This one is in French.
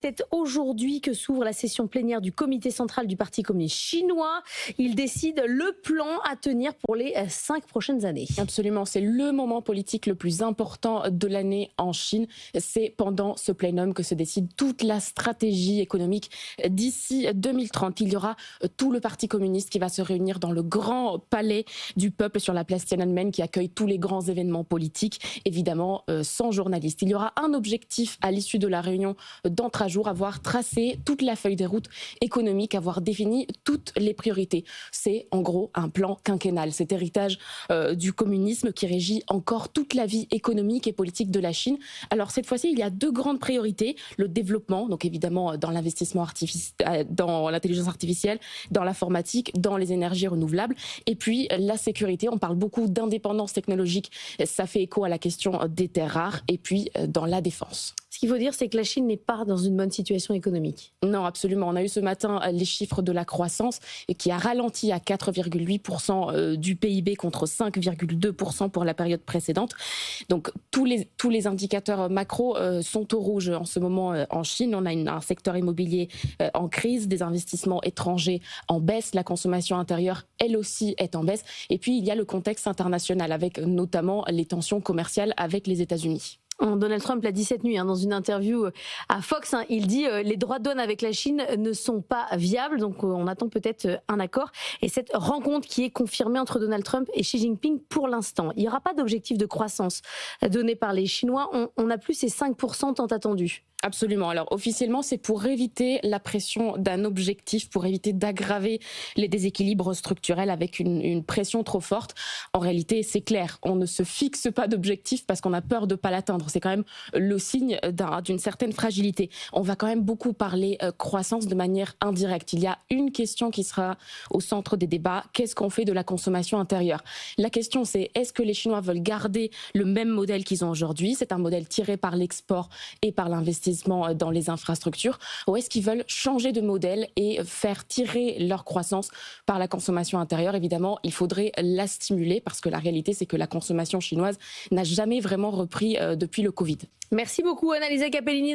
C'est aujourd'hui que s'ouvre la session plénière du comité central du Parti communiste chinois. Il décide le plan à tenir pour les 5 prochaines années. Absolument, c'est le moment politique le plus important de l'année en Chine. C'est pendant ce plénum que se décide toute la stratégie économique d'ici 2030. Il y aura tout le Parti communiste qui va se réunir dans le grand palais du peuple sur la place Tiananmen qui accueille tous les grands événements politiques, évidemment sans journalistes. Il y aura un objectif à l'issue de la réunion d'entre avoir tracé toute la feuille de route économique, avoir défini toutes les priorités. C'est en gros un plan quinquennal, cet héritage du communisme qui régit encore toute la vie économique et politique de la Chine. Alors cette fois-ci, il y a deux grandes priorités, le développement, donc évidemment dans l'investissement dans l'intelligence artificielle, dans l'informatique, dans les énergies renouvelables, et puis la sécurité. On parle beaucoup d'indépendance technologique, ça fait écho à la question des terres rares, et puis dans la défense. Ce qu'il faut dire, c'est que la Chine n'est pas dans une bonne situation économique. Non, absolument. On a eu ce matin les chiffres de la croissance qui a ralenti à 4,8% du PIB contre 5,2% pour la période précédente. Donc tous les indicateurs macro sont au rouge en ce moment en Chine. On a un secteur immobilier en crise, des investissements étrangers en baisse, la consommation intérieure, elle aussi, est en baisse. Et puis il y a le contexte international avec notamment les tensions commerciales avec les États-Unis. Donald Trump l'a dit cette nuit dans une interview à Fox. Il dit les droits de douane avec la Chine ne sont pas viables. Donc on attend peut-être un accord. Et cette rencontre qui est confirmée entre Donald Trump et Xi Jinping pour l'instant. Il n'y aura pas d'objectif de croissance donné par les Chinois. On n'a plus ces 5% tant attendus. Absolument. Alors officiellement, c'est pour éviter la pression d'un objectif, pour éviter d'aggraver les déséquilibres structurels avec une pression trop forte. En réalité, c'est clair, on ne se fixe pas d'objectif parce qu'on a peur de ne pas l'atteindre. C'est quand même le signe d'une certaine fragilité. On va quand même beaucoup parler croissance de manière indirecte. Il y a une question qui sera au centre des débats. Qu'est-ce qu'on fait de la consommation intérieure? La question, c'est est-ce que les Chinois veulent garder le même modèle qu'ils ont aujourd'hui? C'est un modèle tiré par l'export et par l'investissement dans les infrastructures, ou est-ce qu'ils veulent changer de modèle et faire tirer leur croissance par la consommation intérieure? Évidemment, il faudrait la stimuler parce que la réalité, c'est que la consommation chinoise n'a jamais vraiment repris depuis le Covid. Merci beaucoup, Annalisa Capellini.